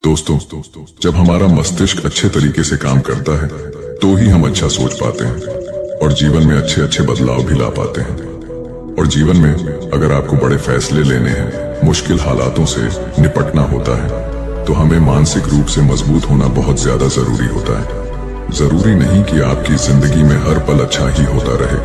दोस्तों, जब हमारा मस्तिष्क अच्छे तरीके से काम करता है तो ही हम अच्छा सोच पाते हैं और जीवन में अच्छे अच्छे बदलाव भी ला पाते हैं। और जीवन में अगर आपको बड़े फैसले लेने हैं, मुश्किल हालातों से निपटना होता है, तो हमें मानसिक रूप से मजबूत होना बहुत ज्यादा जरूरी होता है। जरूरी नहीं कि आपकी जिंदगी में हर पल अच्छा ही होता रहे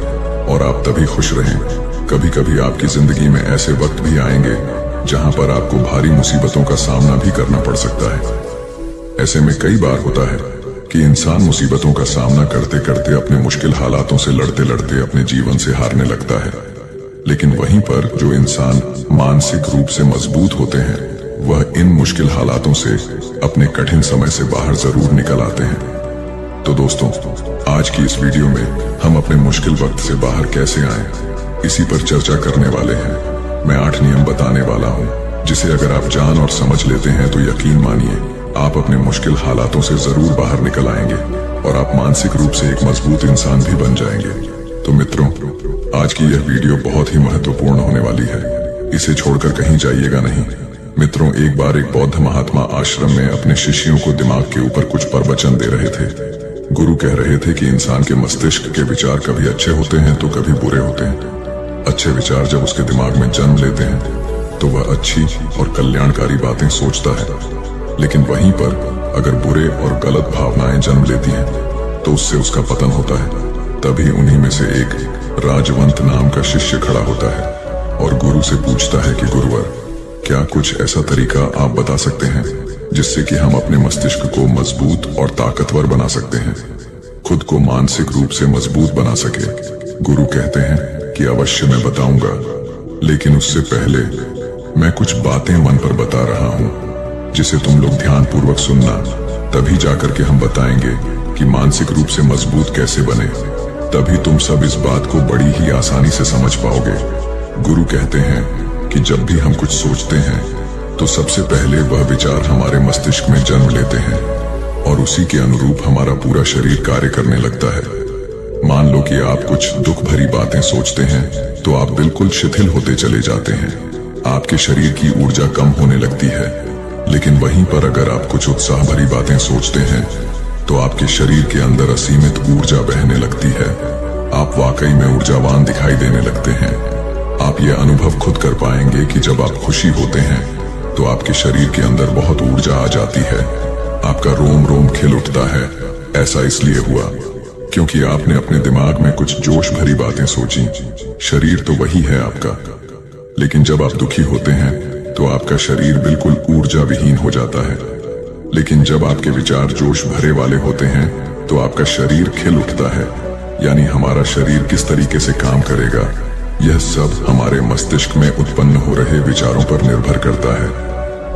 और आप तभी खुश रहें। कभी कभी आपकी जिंदगी में ऐसे वक्त भी आएंगे जहां पर आपको भारी मुसीबतों का सामना भी करना पड़ सकता है। ऐसे में कई बार होता है कि इंसान मुसीबतों का सामना करते करते अपने मुश्किल हालातों से लड़ते लड़ते अपने जीवन से हारने लगता है। लेकिन वहीं पर जो इंसान मानसिक रूप से मजबूत होते हैं, वह इन मुश्किल हालातों से अपने कठिन समय से बाहर जरूर निकल आते हैं। तो दोस्तों, आज की इस वीडियो में हम अपने मुश्किल वक्त से बाहर कैसे आएं, इसी पर चर्चा करने वाले हैं। मैं 8 नियम बताने वाला हूं, जिसे अगर आप जान और समझ लेते हैं तो यकीन मानिए आप अपने मुश्किल हालातों से जरूर बाहर निकल आएंगे और आप मानसिक रूप से एक मजबूत इंसान भी बन जाएंगे। तो मित्रों, आज की यह वीडियो बहुत ही महत्वपूर्ण होने वाली है, इसे छोड़कर कहीं जाइएगा नहीं। मित्रों, एक बार एक बौद्ध महात्मा आश्रम में अपने शिष्यों को दिमाग के ऊपर कुछ प्रवचन दे रहे थे। गुरु कह रहे थे कि इंसान के मस्तिष्क के विचार कभी अच्छे होते हैं तो कभी बुरे होते हैं। अच्छे विचार जब उसके दिमाग में जन्म लेते हैं तो वह अच्छी और कल्याणकारी बातें सोचता है, लेकिन वहीं पर अगर बुरे और गलत भावनाएं जन्म लेती हैं तो उससे उसका पतन होता है। तभी उन्हीं में से एक राजवंत नाम का शिष्य खड़ा होता है और गुरु से पूछता है कि गुरुवर, क्या कुछ ऐसा तरीका आप बता सकते हैं जिससे कि हम अपने मस्तिष्क को मजबूत और ताकतवर बना सकते हैं, खुद को मानसिक रूप से मजबूत बना सके। गुरु कहते हैं कि अवश्य मैं बताऊंगा, लेकिन उससे पहले मैं कुछ बातें मन पर बता रहा हूं जिसे तुम लोग ध्यान पूर्वक सुनना। तभी जाकर के हम बताएंगे कि मानसिक रूप से मजबूत कैसे बने। तभी तुम सब इस बात को बड़ी ही आसानी से समझ पाओगे। गुरु कहते हैं कि जब भी हम कुछ सोचते हैं तो सबसे पहले वह विचार हमारे मस्तिष्क में जन्म लेते हैं और उसी के अनुरूप हमारा पूरा शरीर कार्य करने लगता है। मान लो कि आप कुछ दुख भरी बातें सोचते हैं तो आप बिल्कुल शिथिल होते चले जाते हैं, आपके शरीर की ऊर्जा कम होने लगती है। लेकिन वहीं पर अगर आप कुछ उत्साह भरी बातें सोचते हैं तो आपके शरीर के अंदर असीमित ऊर्जा बहने लगती है। आप वाकई में ऊर्जावान दिखाई देने लगते हैं। आप ये अनुभव खुद कर पाएंगे कि जब आप खुशी होते हैं तो आपके शरीर के अंदर बहुत ऊर्जा आ जाती है, आपका रोम रोम खिल उठता है। ऐसा इसलिए हुआ क्योंकि आपने अपने दिमाग में कुछ जोश भरी बातें सोची। शरीर तो वही है आपका, लेकिन जब आप दुखी होते हैं तो आपका शरीर बिल्कुल ऊर्जा विहीन हो जाता है। लेकिन जब आपके विचार जोश भरे वाले होते हैं तो आपका शरीर खिल उठता है। यानी हमारा शरीर किस तरीके से काम करेगा, यह सब हमारे मस्तिष्क में उत्पन्न हो रहे विचारों पर निर्भर करता है।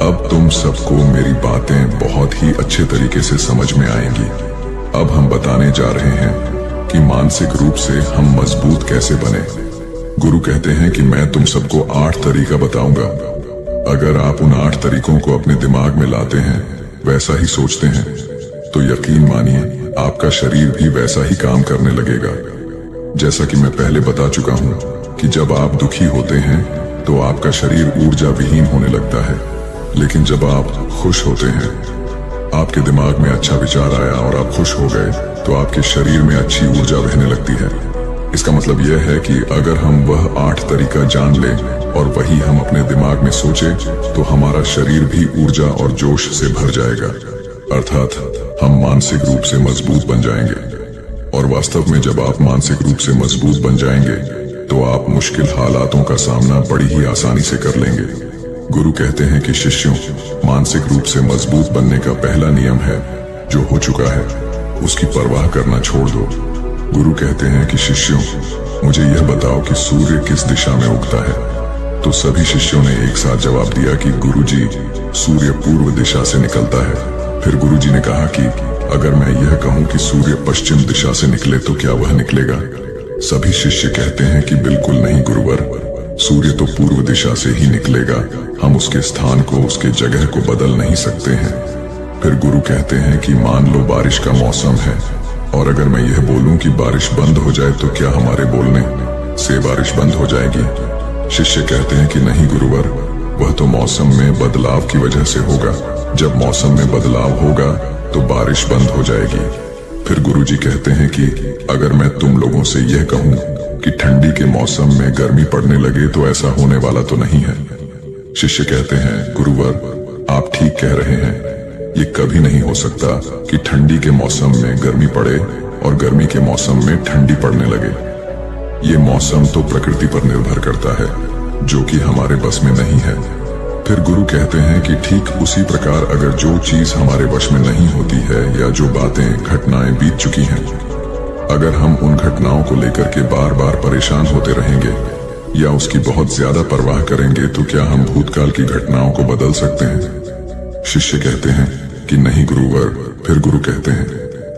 अब तुम सबको मेरी बातें बहुत ही अच्छे तरीके से समझ में आएंगी। अब हम बताने जा रहे हैं कि मानसिक रूप से हम मजबूत कैसे बने। गुरु कहते हैं कि मैं तुम सबको 8 तरीका बताऊंगा। अगर आप उन 8 तरीकों को अपने दिमाग में लाते हैं, वैसा ही सोचते हैं, तो यकीन मानिए आपका शरीर भी वैसा ही काम करने लगेगा। जैसा कि मैं पहले बता चुका हूं कि जब आप दुखी होते हैं तो आपका शरीर ऊर्जा विहीन होने लगता है, लेकिन जब आप खुश होते हैं, आपके दिमाग में अच्छा विचार आया और आप खुश हो गए तो आपके शरीर में अच्छी ऊर्जा बहने लगती है। इसका मतलब यह है कि अगर हम वह 8 तरीका जान लें और वही हम अपने दिमाग में सोचे तो हमारा शरीर भी ऊर्जा और जोश से भर जाएगा, अर्थात हम मानसिक रूप से मजबूत बन जाएंगे। और वास्तव में जब आप मानसिक रूप से मजबूत बन जाएंगे तो आप मुश्किल हालातों का सामना बड़ी ही आसानी से कर लेंगे। गुरु कहते हैं कि शिष्यों, मानसिक रूप से मजबूत बनने का पहला नियम है, जो हो चुका है उसकी परवाह करना छोड़ दो। गुरु कहते हैं कि शिष्यों, मुझे यह बताओ कि सूर्य किस दिशा में उगता है। तो सभी शिष्यों ने एक साथ जवाब दिया कि गुरुजी, सूर्य पूर्व दिशा से निकलता है। फिर गुरुजी ने कहा कि अगर मैं यह कहूं कि सूर्य पश्चिम दिशा से निकले तो क्या वह निकलेगा? सभी शिष्य कहते हैं कि बिल्कुल नहीं गुरुवर, सूर्य तो पूर्व दिशा से ही निकलेगा, हम उसके स्थान को, उसके जगह को बदल नहीं सकते हैं। फिर गुरु कहते हैं कि मान लो बारिश का मौसम है और अगर मैं यह बोलूं कि बारिश बंद हो जाए तो क्या हमारे बोलने से बारिश बंद हो जाएगी? शिष्य कहते हैं कि नहीं गुरुवर, वह तो मौसम में बदलाव की वजह से होगा। जब मौसम में बदलाव होगा तो बारिश बंद हो जाएगी। फिर गुरुजी कहते हैं कि अगर मैं तुम लोगों से यह कहूं कि ठंडी के मौसम में गर्मी पड़ने लगे तो ऐसा होने वाला तो नहीं है। शिष्य कहते हैं, गुरुवर आप ठीक कह रहे हैं, ये कभी नहीं हो सकता कि ठंडी के मौसम में गर्मी पड़े और गर्मी के मौसम में ठंडी पड़ने लगे। ये मौसम तो प्रकृति पर निर्भर करता है, जो कि हमारे बस में नहीं है। फिर गुरु कहते हैं कि ठीक उसी प्रकार अगर जो चीज हमारे वश में नहीं होती है या जो बातें घटनाएं बीत चुकी हैं, अगर हम उन घटनाओं को लेकर के बार बार परेशान होते रहेंगे या उसकी बहुत ज्यादा परवाह करेंगे तो क्या हम भूतकाल की घटनाओं को बदल सकते हैं? शिष्य कहते हैं कि नहीं गुरुवर। फिर गुरु कहते हैं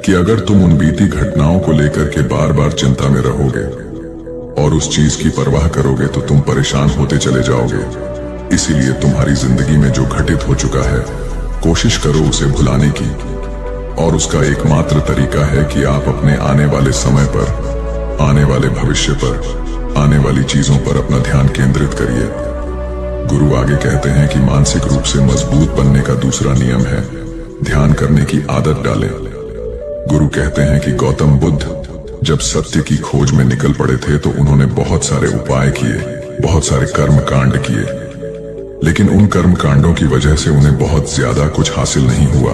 कि अगर तुम उन बीती घटनाओं को लेकर के बार बार चिंता में रहोगे और उस चीज की परवाह करोगे तो तुम परेशान होते चले जाओगे। इसीलिए तुम्हारी जिंदगी में जो घटित हो चुका है, कोशिश करो उसे भुलाने की, और उसका एकमात्र तरीका है कि आप अपने आने वाले समय पर, आने वाले भविष्य पर, आने वाली चीजों पर अपना ध्यान केंद्रित करिए। गुरु आगे कहते हैं कि मानसिक रूप से मजबूत बनने का दूसरा नियम है ध्यान करने की आदत डालें। गुरु कहते हैं कि गौतम बुद्ध जब सत्य की खोज में निकल पड़े थे तो उन्होंने बहुत सारे उपाय किए, बहुत सारे कर्म कांड किए, लेकिन उन कर्म कांडों की वजह से उन्हें बहुत ज्यादा कुछ हासिल नहीं हुआ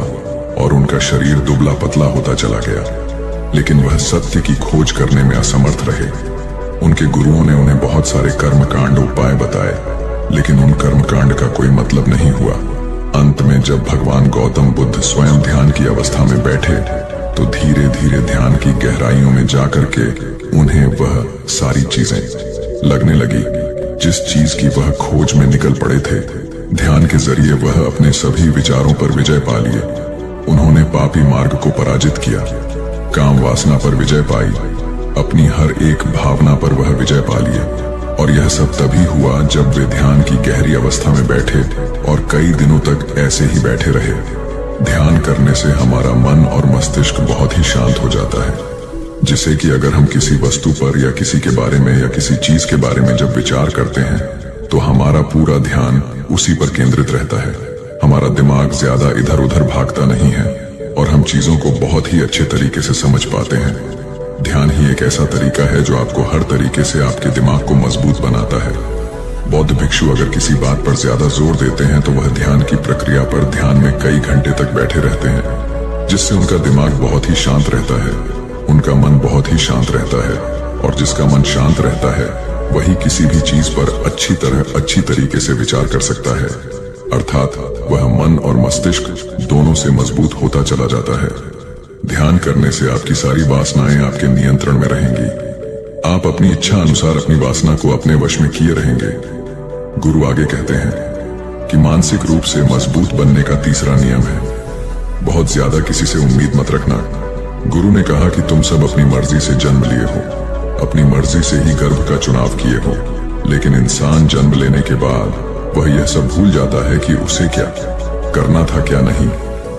और उनका शरीर दुबला पतला होता चला गया। लेकिन वह सत्य की खोज करने में असमर्थ रहे। उनके गुरुओं ने उन्हें बहुत सारे कर्म कांड उपाय बताए, लेकिन उन कर्म कांड का कोई मतलब नहीं हुआ। अंत में जब भगवान गौतम बुद्ध स्वयं ध्यान की अवस्था में बैठे तो धीरे धीरे ध्यान की गहराइयों में जाकर के उन्हें वह सारी चीजें लगने लगी जिस चीज की वह खोज में निकल पड़े थे। ध्यान के जरिए वह अपने सभी विचारों पर विजय पा लिए। उन्होंने पापी मार्ग को पराजित किया, काम वासना पर विजय पाई, अपनी हर एक भावना पर वह विजय पा लिए। और यह सब तभी हुआ जब वे ध्यान की गहरी अवस्था में बैठे और कई दिनों तक ऐसे ही बैठे रहे। ध्यान करने से हमारा मन और मस्तिष्क बहुत ही शांत हो जाता है, जिससे कि अगर हम किसी वस्तु पर या किसी के बारे में या किसी चीज के बारे में जब विचार करते हैं तो हमारा पूरा ध्यान उसी पर केंद्रित रहता है। हमारा दिमाग ज्यादा इधर उधर भागता नहीं है और हम चीजों को बहुत ही अच्छे तरीके से समझ पाते हैं। ध्यान ही एक ऐसा तरीका है जो आपको हर तरीके से आपके दिमाग को मजबूत बनाता है। बौद्ध भिक्षु अगर किसी बात पर ज्यादा जोर देते हैं तो वह ध्यान की प्रक्रिया पर ध्यान में कई घंटे तक बैठे रहते हैं, जिससे उनका दिमाग बहुत ही शांत रहता है, उनका मन बहुत ही शांत रहता है। और जिसका मन शांत रहता है वही किसी भी चीज पर अच्छी तरीके से विचार कर सकता है, अर्थात वह मन और मस्तिष्क दोनों से मजबूत होता चला जाता है। ध्यान करने से आपकी सारी वासनाएं आपके नियंत्रण में रहेंगी। आप अपनी इच्छा अनुसार अपनी वासना को अपने वश में किए रहेंगे। गुरु आगे कहते हैं कि मानसिक रूप से मजबूत बनने का तीसरा नियम है बहुत ज्यादा किसी से उम्मीद मत रखना। गुरु ने कहा कि तुम सब अपनी मर्जी से जन्म लिए हो, अपनी मर्जी से ही गर्भ का चुनाव किए हो, लेकिन इंसान जन्म लेने के बाद वह यह सब भूल जाता है कि उसे क्या करना था क्या नहीं,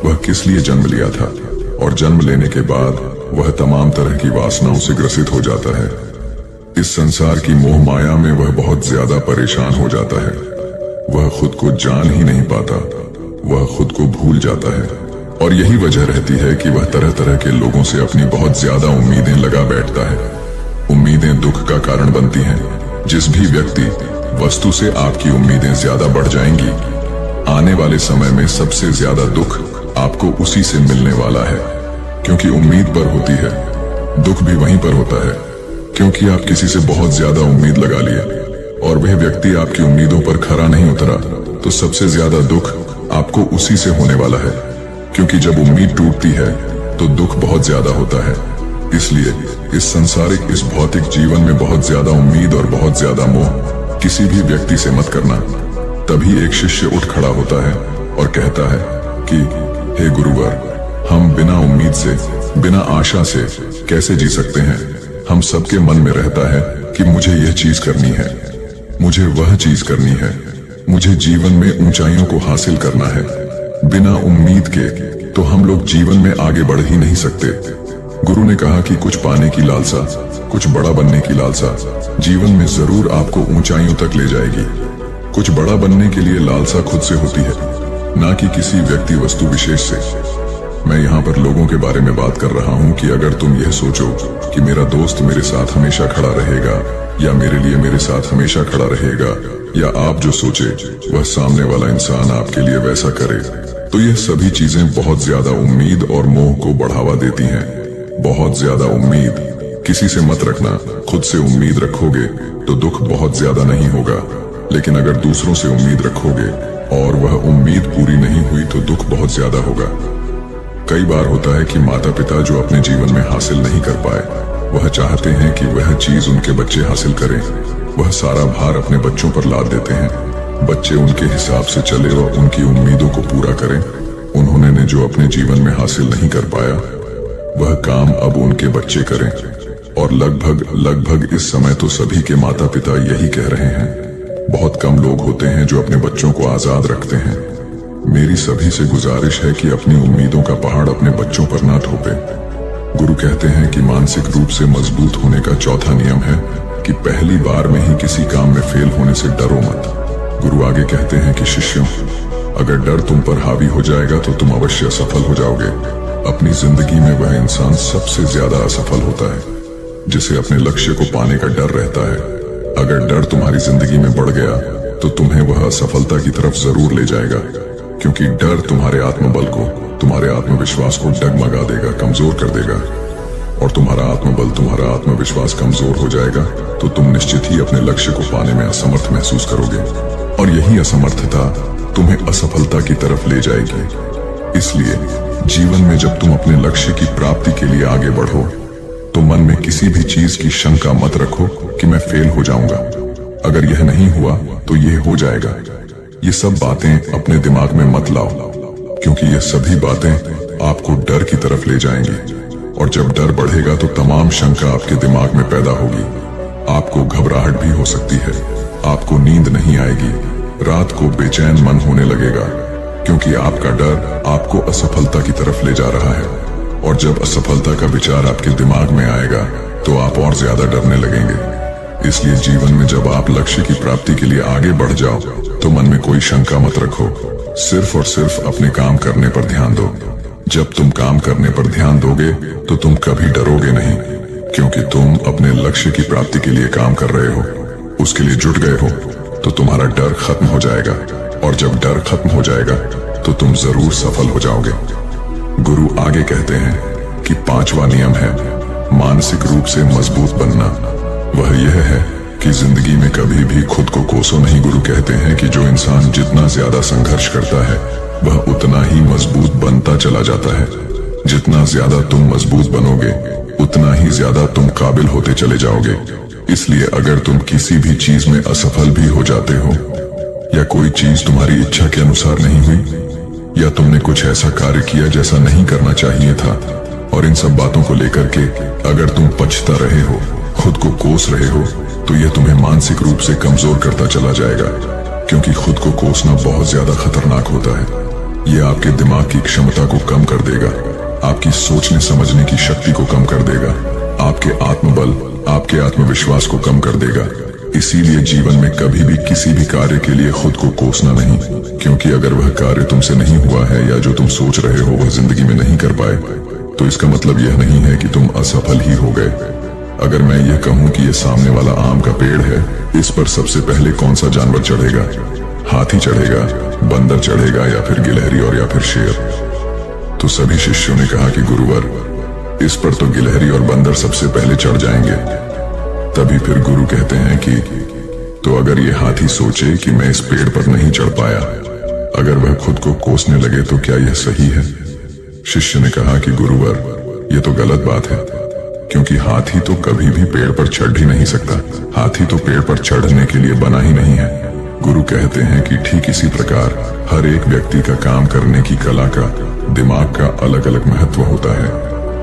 वह किस लिए जन्म लिया था। और जन्म लेने के बाद वह तमाम तरह की वासनाओं से ग्रसित हो जाता है। इस संसार की मोह माया में वह बहुत ज्यादा परेशान हो जाता है। वह खुद को जान ही नहीं पाता, वह खुद को भूल जाता है। और यही वजह रहती है कि वह तरह तरह के लोगों से अपनी बहुत ज्यादा उम्मीदें लगा बैठता है। उम्मीदें दुख का कारण बनती हैं। जिस भी व्यक्ति वस्तु से आपकी उम्मीदें ज्यादा बढ़ जाएंगी, आने वाले समय में सबसे ज्यादा दुख आपको उसी से मिलने वाला है। क्योंकि उम्मीद पर होती है, दुख भी वहीं पर होता है। क्योंकि आप किसी से बहुत ज्यादा उम्मीद लगा लिए और वह व्यक्ति आपकी उम्मीदों पर खरा नहीं उतरा, तो सबसे ज्यादा दुख आपको उसी से होने वाला है। क्योंकि जब उम्मीद टूटती है तो दुख बहुत ज्यादा होता है। इसलिए इस संसारिक, इस भौतिक जीवन में बहुत ज्यादा उम्मीद और बहुत ज्यादा मोह किसी भी व्यक्ति से मत करना। तभी एक शिष्य उठ खड़ा होता है और कहता है कि हे गुरुवर, हम बिना उम्मीद से, बिना आशा से कैसे जी सकते हैं। हम सबके मन में रहता है कि मुझे यह चीज करनी है, मुझे वह चीज करनी है, मुझे जीवन में ऊंचाइयों को हासिल करना है। बिना उम्मीद के तो हम लोग जीवन में आगे बढ़ ही नहीं सकते। गुरु ने कहा कि कुछ पाने की लालसा, कुछ बड़ा बनने की लालसा जीवन में जरूर आपको ऊंचाइयों तक ले जाएगी। कुछ बड़ा बनने के लिए लालसा खुद से होती है, ना कि किसी व्यक्ति वस्तु विशेष से। मैं यहाँ पर लोगों के बारे में बात कर रहा हूँ कि अगर तुम यह सोचो कि मेरा दोस्त मेरे साथ हमेशा खड़ा रहेगा या मेरे लिए मेरे साथ हमेशा खड़ा रहेगा, या आप जो सोचे वह सामने वाला इंसान आपके लिए वैसा करे, तो यह सभी चीजें बहुत ज्यादा उम्मीद और मोह को बढ़ावा देती हैं। बहुत ज्यादा उम्मीद किसी से मत रखना। खुद से उम्मीद रखोगे तो दुख बहुत ज्यादा नहीं होगा, लेकिन अगर दूसरों से उम्मीद रखोगे और वह उम्मीद पूरी नहीं हुई तो दुख बहुत ज्यादा होगा। कई बार होता है कि माता पिता जो अपने जीवन में हासिल नहीं कर पाए, वह चाहते हैं कि वह चीज उनके बच्चे हासिल करें। वह सारा भार अपने बच्चों पर लाद देते हैं। बच्चे उनके हिसाब से चले और उनकी उम्मीदों को पूरा करें। उन्होंने जो अपने जीवन में हासिल नहीं कर पाया, वह काम अब उनके बच्चे करें। और लगभग इस समय तो सभी के माता पिता यही कह रहे हैं। बहुत कम लोग होते हैं जो अपने बच्चों को आजाद रखते हैं। मेरी सभी से गुजारिश है कि अपनी उम्मीदों का पहाड़ अपने बच्चों पर ना थोपे। गुरु कहते हैं कि मानसिक रूप से मजबूत होने का चौथा नियम है कि पहली बार में ही किसी काम में फेल होने से डरो मत। गुरु आगे कहते हैं कि शिष्यों, अगर डर तुम पर हावी हो जाएगा तो तुम अवश्य असफल हो जाओगे। अपनी जिंदगी में वह इंसान सबसे ज्यादा असफल होता है जिसे अपने लक्ष्य को पाने का डर रहता है। अगर डर तुम्हारी जिंदगी में बढ़ गया तो तुम्हें वह असफलता की तरफ जरूर ले जाएगा, क्योंकि डर तुम्हारे आत्मबल को, तुम्हारे आत्मविश्वास को डगमगा देगा, कमजोर कर देगा। और तुम्हारा आत्मबल, तुम्हारा आत्मविश्वास कमजोर हो जाएगा तो तुम निश्चित ही अपने लक्ष्य को पाने में असमर्थ महसूस करोगे, और यही असमर्थता तुम्हें असफलता की तरफ ले जाएगी। इसलिए जीवन में जब तुम अपने लक्ष्य की प्राप्ति के लिए आगे बढ़ो तो मन में किसी भी चीज की शंका मत रखो कि मैं फेल हो जाऊंगा। अगर यह नहीं हुआ तो यह हो जाएगा। ये सब बातें अपने दिमाग में मत लाओ, क्योंकि ये सभी बातें आपको डर की तरफ ले जाएंगी। और जब डर बढ़ेगा तो तमाम शंका आपके दिमाग में पैदा होगी। आपको घबराहट भी हो सकती है, आपको नींद नहीं आएगी, रात को बेचैन मन होने लगेगा, क्योंकि आपका डर आपको असफलता की तरफ ले जा रहा है। और जब असफलता का विचार आपके दिमाग में आएगा तो आप और ज्यादा डरने लगेंगे। इसलिए जीवन में जब आप लक्ष्य की प्राप्ति के लिए आगे बढ़ जाओ तो मन में कोई शंका मत रखो, सिर्फ और सिर्फ अपने काम करने पर ध्यान दो। जब तुम काम करने पर ध्यान दोगे तो तुम कभी डरोगे नहीं, क्योंकि तुम अपने लक्ष्य की प्राप्ति के लिए काम कर रहे हो, उसके लिए जुट गए हो, तो तुम्हारा डर खत्म हो जाएगा। और जब डर खत्म हो जाएगा तो तुम जरूर सफल हो जाओगे। गुरु आगे कहते हैं कि पांचवा नियम है मानसिक रूप से मजबूत बनना। वह यह है कि जिंदगी में कभी भी खुद को कोसो नहीं। गुरु कहते हैं कि जो इंसान जितना ज्यादा संघर्ष करता है वह उतना ही मजबूत बनता चला जाता है। जितना ज्यादा तुम मजबूत बनोगे उतना ही ज्यादा तुम काबिल होते चले जाओगे। इसलिए अगर तुम किसी भी चीज में असफल भी हो जाते हो, या कोई चीज तुम्हारी इच्छा के अनुसार नहीं हुई, या तुमने कुछ ऐसा कार्य किया जैसा नहीं करना चाहिए था, और इन सब बातों को लेकर के अगर तुम पछता रहे हो, खुद को कोस रहे हो, तो यह तुम्हें मानसिक रूप से कमजोर करता चला जाएगा। क्योंकि खुद को कोसना बहुत ज्यादा खतरनाक होता है। यह आपके दिमाग की क्षमता को कम कर देगा, आपकी सोचने समझने की शक्ति को कम कर देगा, आपके आत्मबल, आपके आत्मविश्वास को कम कर देगा। इसीलिए जीवन में कभी भी किसी भी कार्य के लिए खुद को कोसना नहीं, क्योंकि अगर वह कार्य तुमसे नहीं हुआ है या जो तुम सोच रहे हो वह जिंदगी में नहीं कर पाए, तो इसका मतलब यह नहीं है कि तुम असफल ही हो गए। अगर मैं यह कहूं कि यह सामने वाला आम का पेड़ है, इस पर सबसे पहले कौन सा जानवर चढ़ेगा? हाथी चढ़ेगा, बंदर चढ़ेगा, या फिर गिलहरी और या फिर शेर? तो सभी शिष्यों ने कहा कि गुरुवर, इस पर तो गिलहरी और बंदर सबसे पहले चढ़ जाएंगे। तभी फिर गुरु कहते हैं कि तो अगर ये हाथी सोचे कि मैं इस पेड़ पर नहीं चढ़ पाया, अगर वह खुद को कोसने लगे तो क्या यह सही है? शिष्य ने कहा कि गुरुवर, यह तो गलत बात है, क्योंकि हाथी तो कभी भी पेड़ पर चढ़ ही नहीं सकता। हाथी तो पेड़ पर चढ़ने के लिए बना ही नहीं है। गुरु कहते हैं कि ठीक इसी प्रकार हर एक व्यक्ति का काम करने की कला का, दिमाग का अलग अलग महत्व होता है।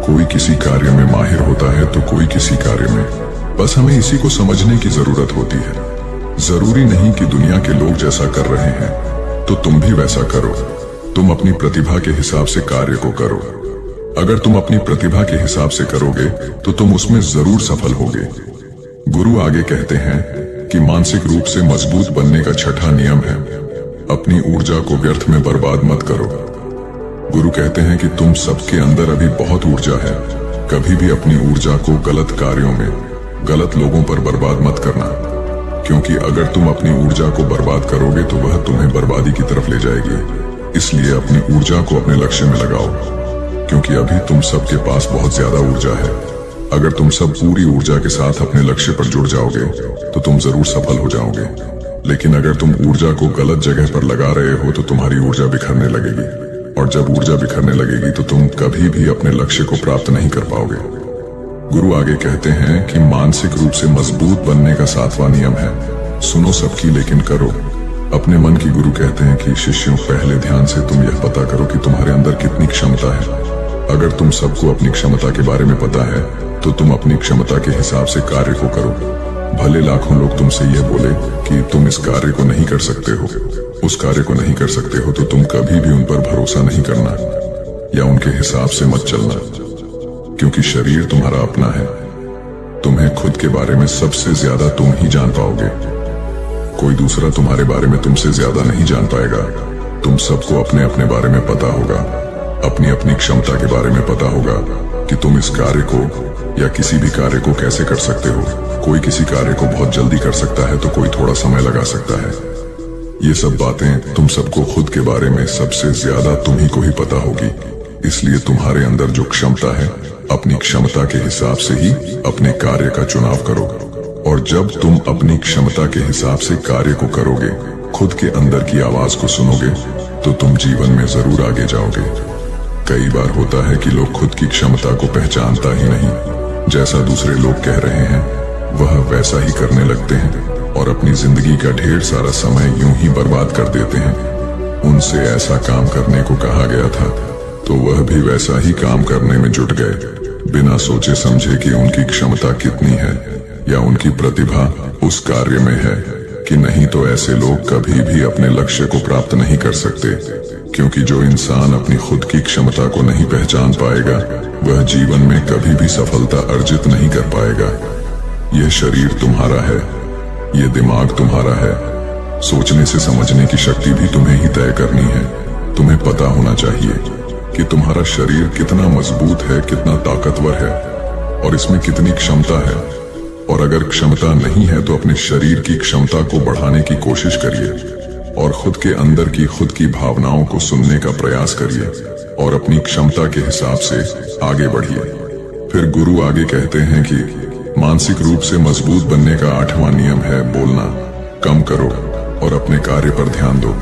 कोई किसी कार्य में माहिर होता है तो कोई किसी कार्य में। बस हमें इसी को समझने की जरूरत होती है। जरूरी नहीं कि दुनिया के लोग जैसा कर रहे हैं तो तुम भी वैसा करो। तुम अपनी प्रतिभा के हिसाब से कार्य को करो। अगर तुम अपनी प्रतिभा के हिसाब से करोगे तो तुम उसमें जरूर सफल होगे। गुरु आगे कहते हैं कि मानसिक रूप से मजबूत बनने का छठा नियम है अपनी ऊर्जा को व्यर्थ में बर्बाद मत करो। गुरु कहते हैं कि तुम सबके अंदर अभी बहुत ऊर्जा है। कभी भी अपनी ऊर्जा को गलत कार्यों में, गलत लोगों पर बर्बाद मत करना, क्योंकि अगर तुम अपनी ऊर्जा को बर्बाद करोगे तो वह तुम्हें बर्बादी की तरफ ले जाएगी। इसलिए अपनी ऊर्जा को अपने लक्ष्य में लगाओ, क्योंकि अभी तुम सबके पास बहुत ज्यादा ऊर्जा है। अगर तुम सब पूरी ऊर्जा के साथ अपने लक्ष्य पर जुड़ जाओगे तो तुम जरूर सफल हो जाओगे। लेकिन अगर तुम ऊर्जा को गलत जगह पर लगा रहे हो तो तुम्हारी ऊर्जा बिखरने लगेगी, और जब ऊर्जा बिखरने लगेगी तो तुम कभी भी अपने लक्ष्य को प्राप्त नहीं कर पाओगे। गुरु आगे कहते हैं कि मानसिक रूप से मजबूत बनने का 7वां नियम है, सुनो सबकी लेकिन करो अपने मन की। गुरु कहते हैं कि शिष्यों, पहले ध्यान से तुम यह पता करो कि तुम्हारे अंदर कितनी क्षमता है। अगर तुम सबको अपनी क्षमता के बारे में पता है तो तुम अपनी क्षमता के हिसाब से कार्य को करो। भले लाखों लोग तुमसे यह बोले कि तुम इस कार्य को नहीं कर सकते हो, उस कार्य को नहीं कर सकते हो, तो तुम कभी भी उन पर भरोसा नहीं करना या उनके हिसाब से मत चलना, क्योंकि शरीर तुम्हारा अपना है। तुम्हें खुद के बारे में सबसे ज्यादा तुम ही जान पाओगे। कोई दूसरा तुम्हारे बारे में तुमसे ज्यादा नहीं जान पाएगा। तुम सबको अपने अपने बारे में पता होगा, अपनी अपनी क्षमता के बारे में पता होगा कि तुम इस कार्य को या किसी भी कार्य को कैसे कर सकते हो। कोई किसी कार्य को बहुत जल्दी कर सकता है तो कोई थोड़ा समय लगा सकता है। ये सब बातें तुम सबको खुद के बारे में सबसे ज्यादा तुम्ही को ही पता होगी। इसलिए तुम्हारे अंदर जो क्षमता है, अपनी क्षमता के हिसाब से ही अपने कार्य का चुनाव करो। और जब तुम अपनी क्षमता के हिसाब से कार्य को करोगे, खुद के अंदर की आवाज को सुनोगे, तो तुम जीवन में जरूर आगे जाओगे। कई बार होता है कि लोग खुद की क्षमता को पहचानता ही नहीं। जैसा दूसरे लोग कह रहे हैं वह वैसा ही करने लगते हैं और अपनी जिंदगी का ढेर सारा समय यूं ही बर्बाद कर देते हैं। उनसे ऐसा काम करने को कहा गया था तो वह भी वैसा ही काम करने में जुट गए, बिना सोचे समझे कि उनकी क्षमता कितनी है या उनकी प्रतिभा उस कार्य में है कि नहीं। तो ऐसे लोग कभी भी अपने लक्ष्य को प्राप्त नहीं कर सकते, क्योंकि जो इंसान अपनी खुद की क्षमता को नहीं पहचान पाएगा वह जीवन में कभी भी सफलता अर्जित नहीं कर पाएगा। यह शरीर तुम्हारा है, यह दिमाग तुम्हारा है। सोचने से समझने की शक्ति भी तुम्हें ही तय करनी है। तुम्हें पता होना चाहिए कि तुम्हारा शरीर कितना मजबूत है, कितना ताकतवर है और इसमें कितनी क्षमता है। और अगर क्षमता नहीं है तो अपने शरीर की क्षमता को बढ़ाने की कोशिश करिए और खुद के अंदर की खुद की भावनाओं को सुनने का प्रयास करिए और अपनी क्षमता के हिसाब से आगे बढ़िए। फिर गुरु आगे कहते हैं कि मानसिक रूप से मजबूत बनने का 8वां नियम है, बोलना कम करो और अपने कार्य पर ध्यान दो।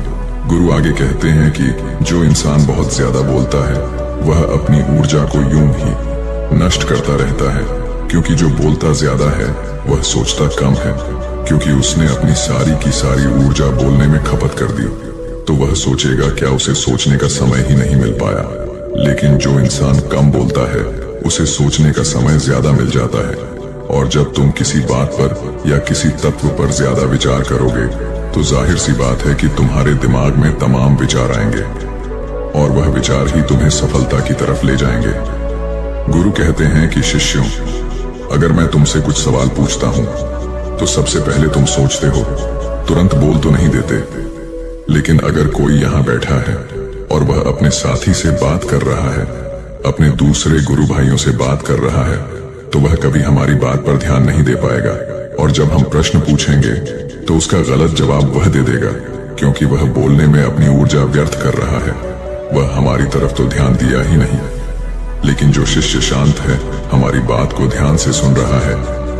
गुरु आगे कहते हैं कि जो इंसान बहुत ज्यादा बोलता है वह अपनी ऊर्जा को यूं ही नष्ट करता रहता है, क्योंकि जो बोलता ज्यादा है वह सोचता कम है, क्योंकि उसने अपनी सारी की सारी ऊर्जा बोलने में खपत कर दी। तो वह सोचेगा क्या उसे सोचने का समय ही नहीं मिल पाया। लेकिन जो इंसान कम बोलता है उसे सोचने का समय ज्यादा मिल जाता है। और जब तुम किसी बात पर या किसी तत्व पर ज्यादा विचार करोगे तो जाहिर सी बात है कि तुम्हारे दिमाग में तमाम विचार आएंगे और वह विचार ही तुम्हें सफलता की तरफ ले जाएंगे। गुरु कहते हैं कि शिष्यों, अगर मैं तुमसे कुछ सवाल पूछता हूँ तो सबसे पहले तुम सोचते हो, तुरंत बोल तो नहीं देते। लेकिन अगर कोई यहाँ बैठा है और वह अपने साथी से बात कर रहा है, अपने दूसरे गुरु भाइयों से बात कर रहा है, तो वह कभी हमारी बात पर ध्यान नहीं दे पाएगा। और जब हम प्रश्न पूछेंगे तो उसका गलत जवाब वह दे देगा, क्योंकि वह बोलने में अपनी ऊर्जा व्यर्थ कर रहा है। वह हमारी तरफ तो ध्यान दिया ही नहीं। लेकिन जो शिष्य शांत है, हमारी बात को ध्यान से सुन रहा है,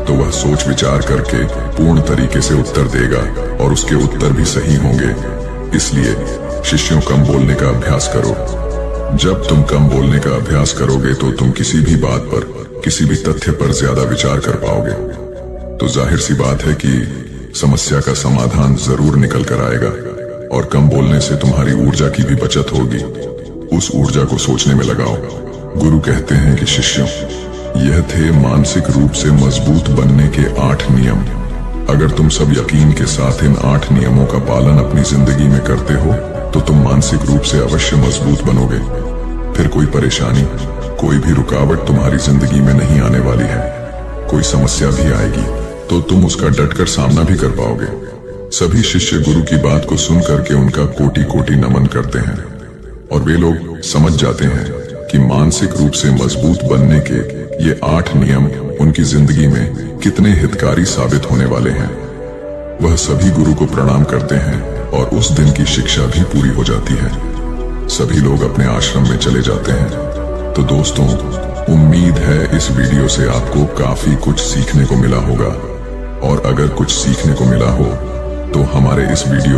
तो वह सोच विचार करके पूर्ण तरीके से उत्तर देगा और उसके उत्तर भी सही होंगे। इसलिए शिष्यों, कम बोलने का अभ्यास करो। जब तुम कम बोलने का अभ्यास करोगे तो तुम किसी भी बात पर, किसी भी तथ्य पर ज्यादा विचार कर पाओगे। तो जाहिर सी बात है कि समस्या का समाधान जरूर निकल कर आएगा और कम बोलने से तुम्हारी ऊर्जा की भी बचत होगी। उस ऊर्जा को सोचने में लगाओ। गुरु कहते हैं कि शिष्यों, यह थे मानसिक रूप से मजबूत बनने के 8 नियम। अगर तुम सब यकीन के साथ इन 8 नियमों का पालन अपनी जिंदगी में करते हो तो तुम मानसिक रूप से अवश्य मजबूत बनोगे। फिर कोई परेशानी, कोई भी रुकावट तुम्हारी जिंदगी में नहीं आने वाली है। कोई समस्या भी आएगी तो तुम उसका डटकर सामना भी कर पाओगे। सभी शिष्य गुरु की बात को सुन करके उनका कोटि कोटि नमन करते हैं और वे लोग समझ जाते हैं कि मानसिक रूप से मजबूत बनने के ये 8 नियम उनकी जिंदगी में कितने हितकारी साबित होने वाले हैं। वह सभी गुरु को प्रणाम करते हैं और उस दिन की शिक्षा भी पूरी हो जाती है। सभी लोग अपने आश्रम में चले जाते हैं। तो दोस्तों, उम्मीद है इस वीडियो से आपको काफी कुछ सीखने को मिला होगा, और अगर कुछ सीखने को मिला हो तो हमारे इस वीडियो